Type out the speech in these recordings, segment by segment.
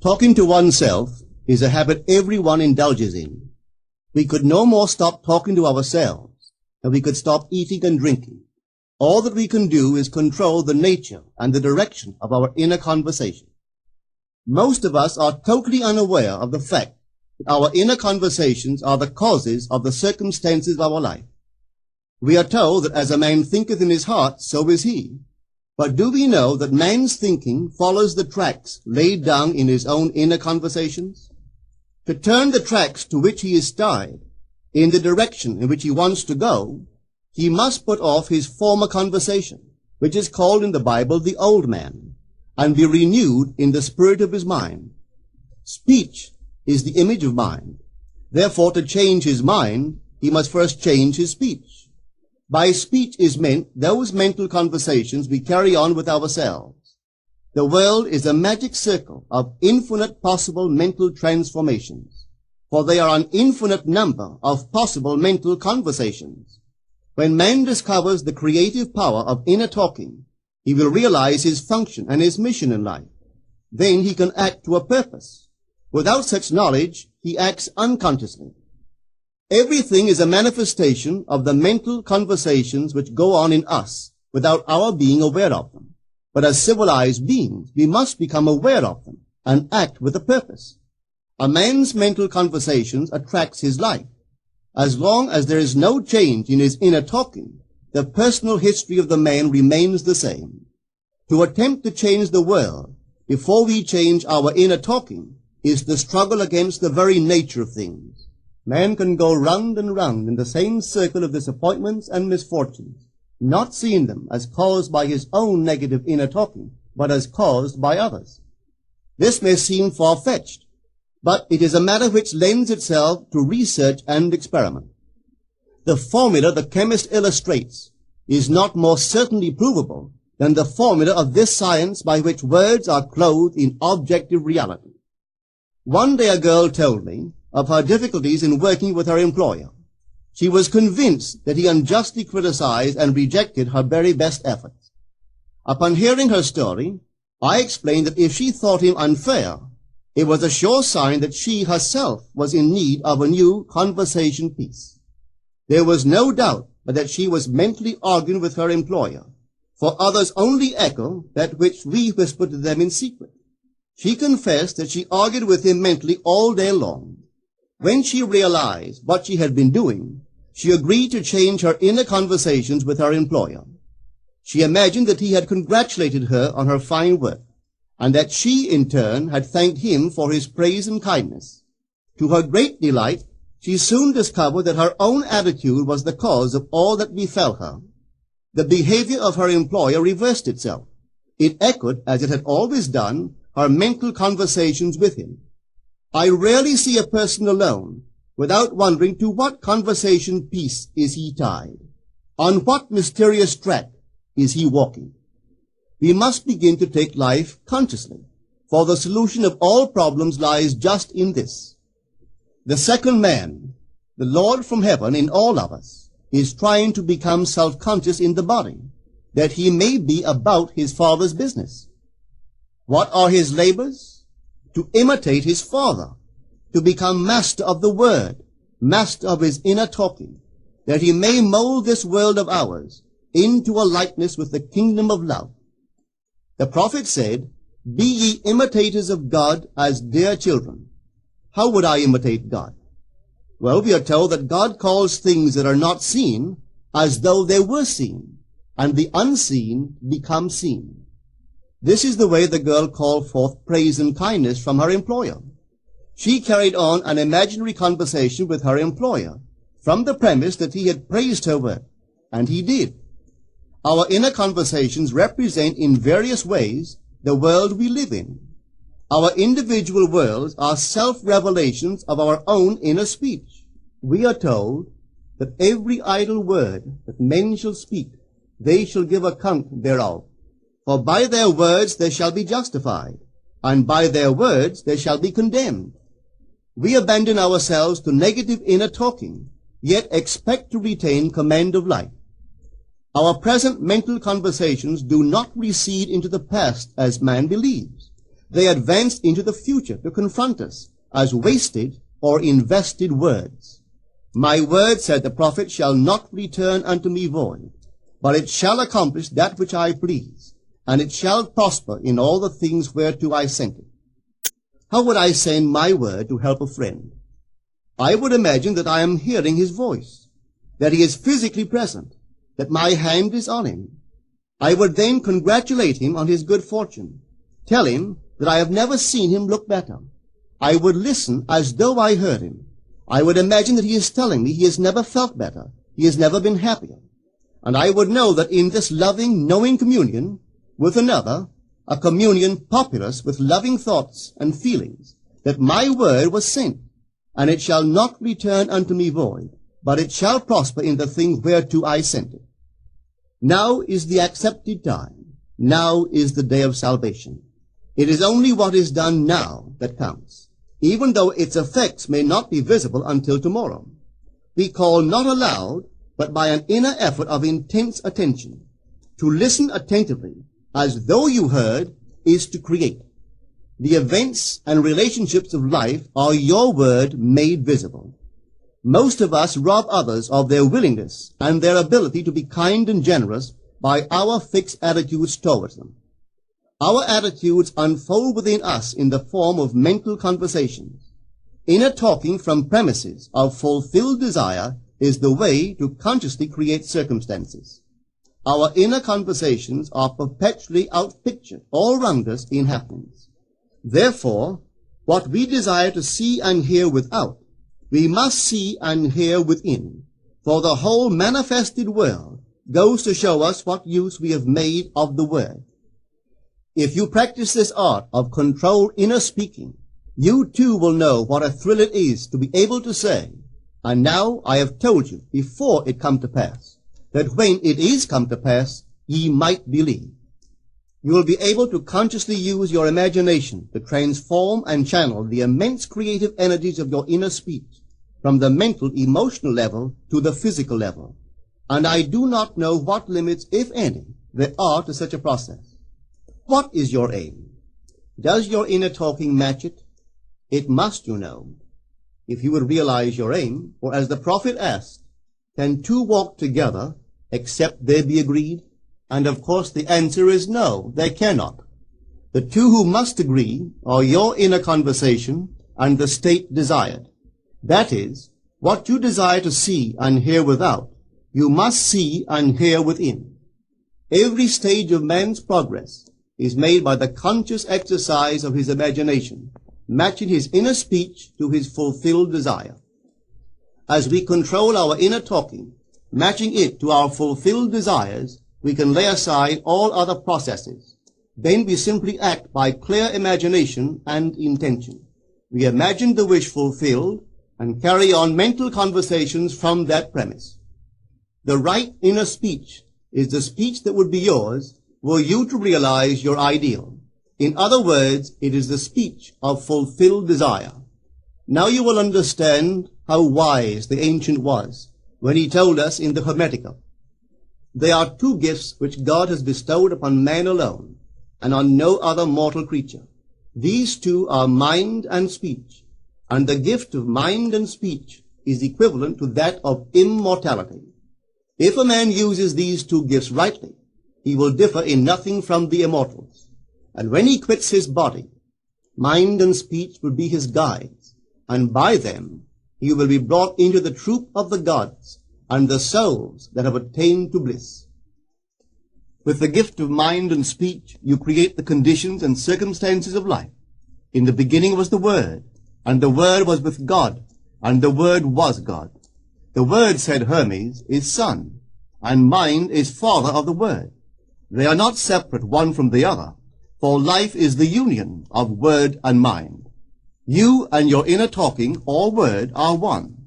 Talking to oneself is a habit everyone indulges in. We could no more stop talking to ourselves than we could stop eating and drinking. All that we can do is control the nature and the direction of our inner conversation. Most of us are totally unaware of the fact that our inner conversations are the causes of the circumstances of our life. We are told that as a man thinketh in his heart, so is he. But do we know that man's thinking follows the tracks laid down in his own inner conversations? To turn the tracks to which he is tied in the direction in which he wants to go, he must put off his former conversation, which is called in the Bible the old man, and be renewed in the spirit of his mind. Speech is the image of mind. Therefore, to change his mind, he must first change his speech. By speech is meant those mental conversations we carry on with ourselves. The world is a magic circle of infinite possible mental transformations, for there are an infinite number of possible mental conversations. When man discovers the creative power of inner talking, he will realize his function and his mission in life. Then he can act to a purpose. Without such knowledge, he acts unconsciously. Everything is a manifestation of the mental conversations which go on in us without our being aware of them. But as civilized beings, we must become aware of them and act with a purpose. A man's mental conversations attracts his life. As long as there is no change in his inner talking, the personal history of the man remains the same. To attempt to change the world before we change our inner talking is the struggle against the very nature of things. Man can go round and round in the same circle of disappointments and misfortunes, not seeing them as caused by his own negative inner talking, but as caused by others. This may seem far-fetched, but it is a matter which lends itself to research and experiment. The formula the chemist illustrates is not more certainly provable than the formula of this science by which words are clothed in objective reality. One day a girl told me of her difficulties in working with her employer. She was convinced that he unjustly criticized and rejected her very best efforts. Upon hearing her story, I explained that if she thought him unfair, it was a sure sign that she herself was in need of a new conversation piece. There was no doubt but that she was mentally arguing with her employer, for others only echo that which we whisper to them in secret. She confessed that she argued with him mentally all day long. When she realized what she had been doing, she agreed to change her inner conversations with her employer. She imagined that he had congratulated her on her fine work, and that she, in turn, had thanked him for his praise and kindness. To her great delight, she soon discovered that her own attitude was the cause of all that befell her. The behavior of her employer reversed itself. It echoed, as it had always done, her mental conversations with him. I rarely see a person alone without wondering to what conversation piece is he tied. On what mysterious track is he walking? We must begin to take life consciously, for the solution of all problems lies just in this. The second man, the Lord from heaven in all of us, is trying to become self-conscious in the body, that he may be about his Father's business. What are his labors? To imitate his Father, to become master of the Word, master of his inner talking, that he may mold this world of ours into a likeness with the kingdom of love. The prophet said, "Be ye imitators of God as dear children." How would I imitate God? Well, we are told that God calls things that are not seen as though they were seen, and the unseen become seen. This is the way the girl called forth praise and kindness from her employer. She carried on an imaginary conversation with her employer from the premise that he had praised her work, and he did. Our inner conversations represent in various ways the world we live in. Our individual worlds are self-revelations of our own inner speech. We are told that every idle word that men shall speak, they shall give account thereof. For by their words they shall be justified, and by their words they shall be condemned. We abandon ourselves to negative inner talking, yet expect to retain command of life. Our present mental conversations do not recede into the past as man believes, They advanced into the future to confront us as wasted or invested words. My word, said the prophet, shall not return unto me void, but it shall accomplish that which I please, and it shall prosper in all the things whereto I sent it. How would I send my word to help a friend? I would imagine that I am hearing his voice, that he is physically present, that my hand is on him. I would then congratulate him on his good fortune, tell him that I have never seen him look better. I would listen as though I heard him. I would imagine that he is telling me he has never felt better, he has never been happier. And I would know that in this loving, knowing communion with another, a communion populous with loving thoughts and feelings, that my word was sent, and it shall not return unto me void, but it shall prosper in the thing whereto I sent it. Now is the accepted time. Now is the day of salvation. It is only what is done now that counts, even though its effects may not be visible until tomorrow. We call not aloud, but by an inner effort of intense attention. To listen attentively, as though you heard, is to create. The events and relationships of life are your word made visible. Most of us rob others of their willingness and their ability to be kind and generous by our fixed attitudes towards them. Our attitudes unfold within us in the form of mental conversations. Inner talking from premises of fulfilled desire is the way to consciously create circumstances. Our inner conversations are perpetually outpictured all round us in happenings. Therefore, what we desire to see and hear without, we must see and hear within, for the whole manifested world goes to show us what use we have made of the word. If you practice this art of controlled inner speaking, you too will know what a thrill it is to be able to say, and now I have told you before it come to pass, that when it is come to pass, ye might believe. You will be able to consciously use your imagination to transform and channel the immense creative energies of your inner speech from the mental, emotional level to the physical level. And I do not know what limits, if any, there are to such a process. What is your aim? Does your inner talking match it? It must, you know. If you would realize your aim, or as the prophet asked, can two walk together except they be agreed? And of course the answer is no, they cannot. The two who must agree are your inner conversation and the state desired. That is, what you desire to see and hear without, you must see and hear within. Every stage of man's progress is made by the conscious exercise of his imagination, matching his inner speech to his fulfilled desire. As we control our inner talking, matching it to our fulfilled desires, we can lay aside all other processes. Then we simply act by clear imagination and intention. We imagine the wish fulfilled and carry on mental conversations from that premise. The right inner speech is the speech that would be yours were you to realize your ideal. In other words, it is the speech of fulfilled desire. Now you will understand how wise the ancient was when he told us in the Hermetica, there are two gifts which God has bestowed upon man alone, and on no other mortal creature. These two are mind and speech, and the gift of mind and speech is equivalent to that of immortality. If a man uses these two gifts rightly, he will differ in nothing from the immortals. And when he quits his body, mind and speech will be his guides, and by them he will be brought into the troop of the gods and the souls that have attained to bliss. With the gift of mind and speech, you create the conditions and circumstances of life. In the beginning was the Word, and the Word was with God, and the Word was God. The Word, said Hermes, is Son, and mind is Father of the Word. They are not separate one from the other, for life is the union of word and mind. You and your inner talking or word are one.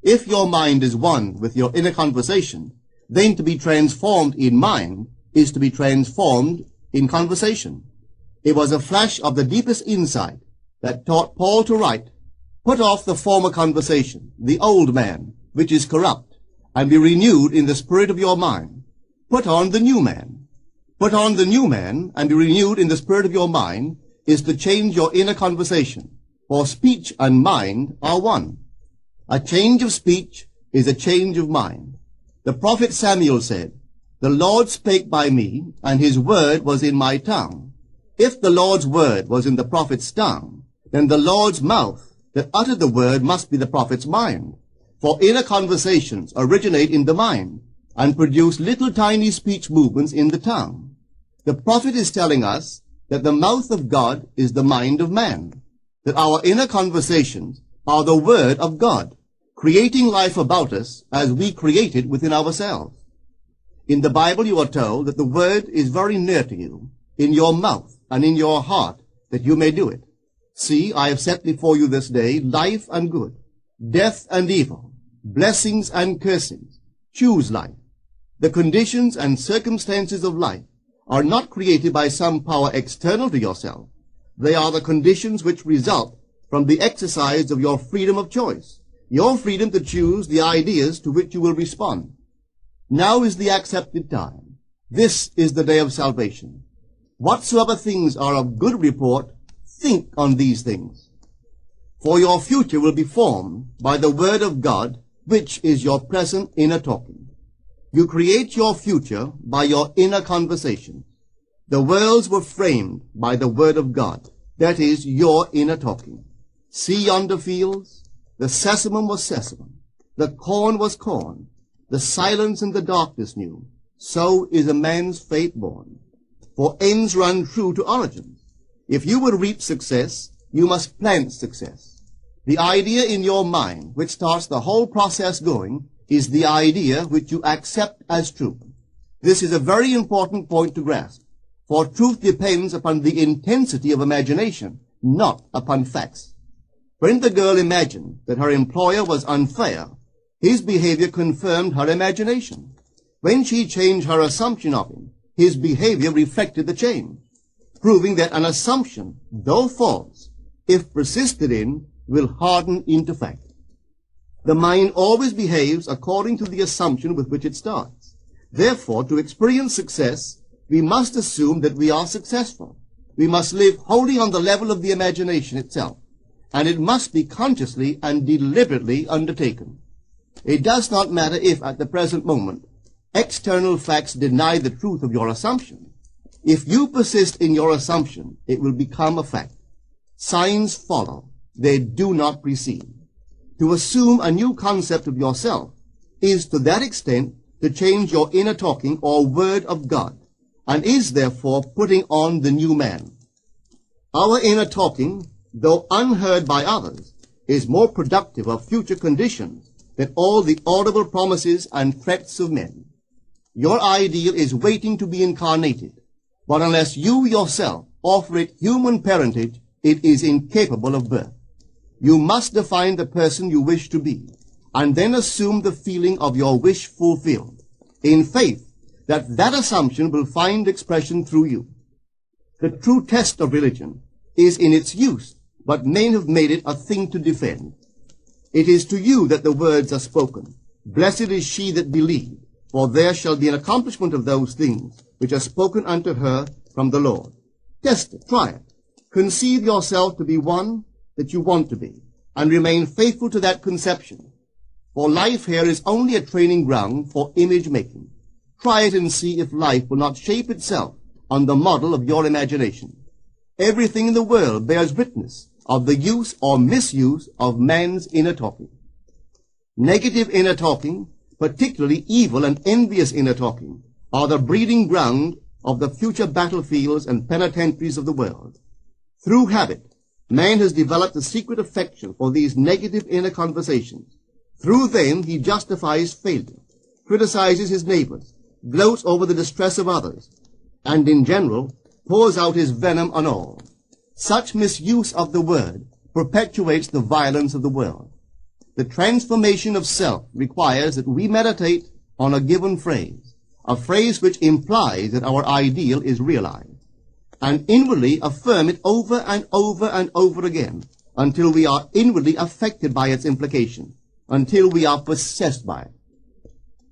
If your mind is one with your inner conversation, then to be transformed in mind is to be transformed in conversation. It was a flash of the deepest insight that taught Paul to write, put off the former conversation, the old man, which is corrupt, and be renewed in the spirit of your mind. Put on the new man. Put on the new man and be renewed in the spirit of your mind, is to change your inner conversation, for speech and mind are one. A change of speech is a change of mind. The prophet Samuel said, "The Lord spake by me, and his word was in my tongue." If the Lord's word was in the prophet's tongue, then the Lord's mouth that uttered the word must be the prophet's mind. For inner conversations originate in the mind and produce little tiny speech movements in the tongue. The prophet is telling us that the mouth of God is the mind of man, that our inner conversations are the word of God, creating life about us as we create it within ourselves. In the Bible you are told that the word is very near to you, in your mouth and in your heart, that you may do it. See, I have set before you this day life and good, death and evil, blessings and cursings. Choose life. The conditions and circumstances of life are not created by some power external to yourself. They are the conditions which result from the exercise of your freedom of choice, your freedom to choose the ideas to which you will respond. Now is the accepted time. This is the day of salvation. Whatsoever things are of good report, think on these things. For your future will be formed by the word of God, which is your present inner talking. You create your future by your inner conversation. The worlds were framed by the word of God, that is, your inner talking. See yonder fields? The sesamum was sesamum, the corn was corn, the silence and the darkness knew. So is a man's fate born. For ends run true to origins. If you would reap success, you must plant success. The idea in your mind, which starts the whole process going, is the idea which you accept as true. This is a very important point to grasp, for truth depends upon the intensity of imagination, not upon facts. When the girl imagined that her employer was unfair, his behavior confirmed her imagination. When she changed her assumption of him, his behavior reflected the change, proving that an assumption, though false, if persisted in, will harden into fact. The mind always behaves according to the assumption with which it starts. Therefore, to experience success, we must assume that we are successful. We must live wholly on the level of the imagination itself, and it must be consciously and deliberately undertaken. It does not matter if, at the present moment, external facts deny the truth of your assumption. If you persist in your assumption, it will become a fact. Signs follow. They do not precede. To assume a new concept of yourself is to that extent to change your inner talking or word of God, and is therefore putting on the new man. Our inner talking, though unheard by others, is more productive of future conditions than all the audible promises and threats of men. Your ideal is waiting to be incarnated, but unless you yourself offer it human parentage, it is incapable of birth. You must define the person you wish to be, and then assume the feeling of your wish fulfilled, in faith that that assumption will find expression through you. The true test of religion is in its use, but men have made it a thing to defend. It is to you that the words are spoken. Blessed is she that believed, for there shall be an accomplishment of those things which are spoken unto her from the Lord. Test it, try it. Conceive yourself to be one that you want to be, and remain faithful to that conception. For life here is only a training ground for image making. Try it and see if life will not shape itself on the model of your imagination. Everything in the world bears witness of the use or misuse of man's inner talking. Negative inner talking, particularly evil and envious inner talking, are the breeding ground of the future battlefields and penitentiaries of the world. Through habit, man has developed a secret affection for these negative inner conversations. Through them he justifies failure, criticizes his neighbors, gloats over the distress of others, and in general pours out his venom on all. Such misuse of the word perpetuates the violence of the world. The transformation of self requires that we meditate on a given phrase, a phrase which implies that our ideal is realized, and inwardly affirm it over and over and over again until we are inwardly affected by its implication, until we are possessed by it.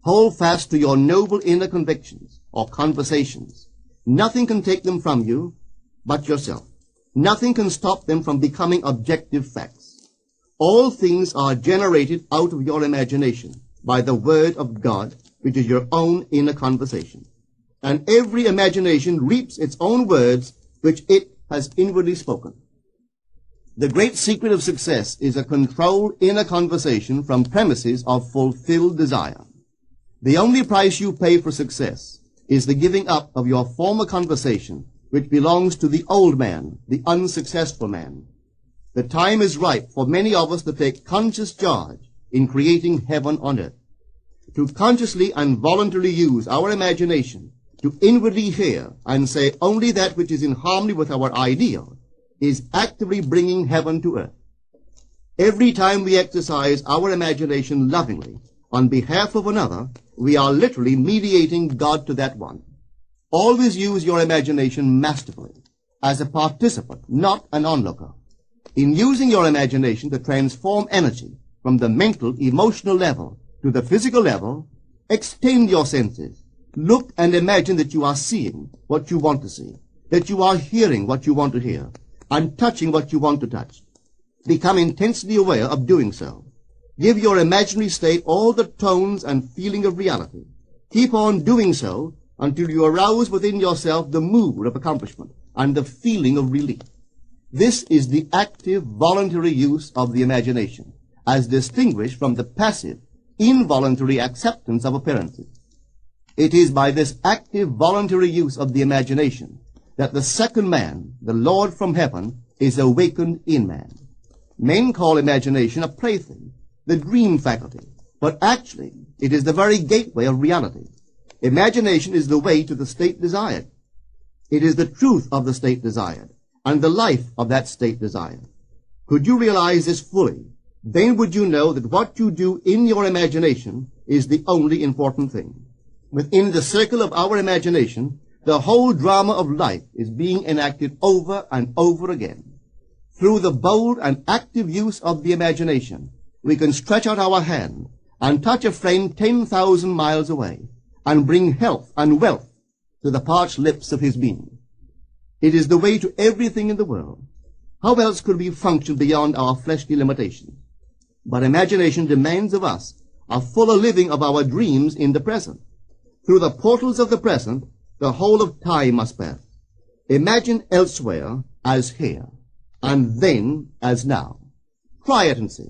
Hold fast to your noble inner convictions or conversations. Nothing can take them from you but yourself. Nothing can stop them from becoming objective facts. All things are generated out of your imagination by the Word of God, which is your own inner conversation. And every imagination reaps its own words, which it has inwardly spoken. The great secret of success is a controlled inner conversation from premises of fulfilled desire. The only price you pay for success is the giving up of your former conversation, which belongs to the old man, the unsuccessful man. The time is ripe for many of us to take conscious charge in creating heaven on earth. To consciously and voluntarily use our imagination to inwardly hear and say only that which is in harmony with our ideal is actively bringing heaven to earth. Every time we exercise our imagination lovingly on behalf of another, we are literally mediating God to that one. Always use your imagination masterfully, as a participant, not an onlooker. In using your imagination to transform energy from the mental, emotional level to the physical level, extend your senses. Look and imagine that you are seeing what you want to see, that you are hearing what you want to hear, and touching what you want to touch. Become intensely aware of doing so. Give your imaginary state all the tones and feeling of reality. Keep on doing so until you arouse within yourself the mood of accomplishment and the feeling of relief. This is the active, voluntary use of the imagination, as distinguished from the passive, involuntary acceptance of appearances. It is by this active, voluntary use of the imagination that the second man, the Lord from heaven, is awakened in man. Men call imagination a plaything, the dream faculty, but actually it is the very gateway of reality. Imagination is the way to the state desired. It is the truth of the state desired, and the life of that state desired. Could you realize this fully, then would you know that what you do in your imagination is the only important thing. Within the circle of our imagination, the whole drama of life is being enacted over and over again. Through the bold and active use of the imagination, we can stretch out our hand and touch a friend 10,000 miles away and bring health and wealth to the parched lips of his being. It is the way to everything in the world. How else could we function beyond our fleshly limitations? But imagination demands of us a fuller living of our dreams in the present. Through the portals of the present, the whole of time must pass. Imagine elsewhere as here, and then as now. Try it and see.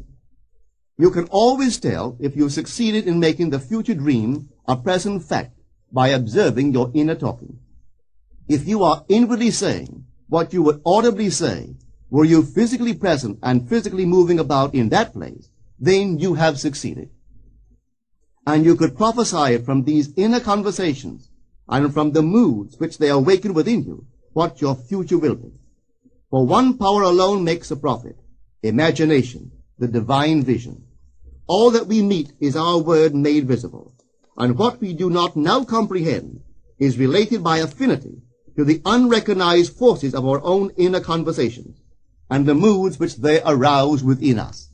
You can always tell if you succeeded in making the future dream a present fact by observing your inner talking. If you are inwardly saying what you would audibly say, were you physically present and physically moving about in that place, then you have succeeded. And you could prophesy it from these inner conversations and from the moods which they awaken within you, what your future will be. For one power alone makes a prophet, imagination, the divine vision. All that we meet is our word made visible, and what we do not now comprehend is related by affinity to the unrecognized forces of our own inner conversations and the moods which they arouse within us.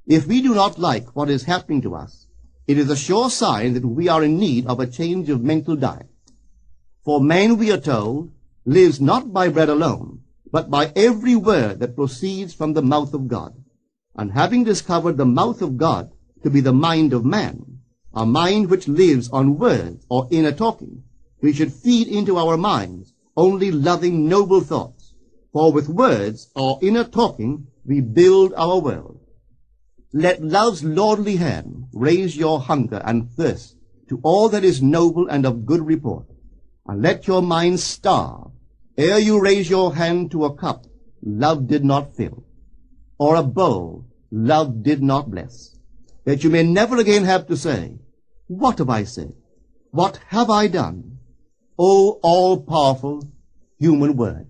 If we do not like what is happening to us, it is a sure sign that we are in need of a change of mental diet. For man, we are told, lives not by bread alone, but by every word that proceeds from the mouth of God. And having discovered the mouth of God to be the mind of man, a mind which lives on words or inner talking, we should feed into our minds only loving, noble thoughts. For with words or inner talking, we build our world. Let love's lordly hand raise your hunger and thirst to all that is noble and of good report, and let your mind starve ere you raise your hand to a cup love did not fill, or a bowl love did not bless, that you may never again have to say, "What have I said? What have I done?" O all-powerful human word.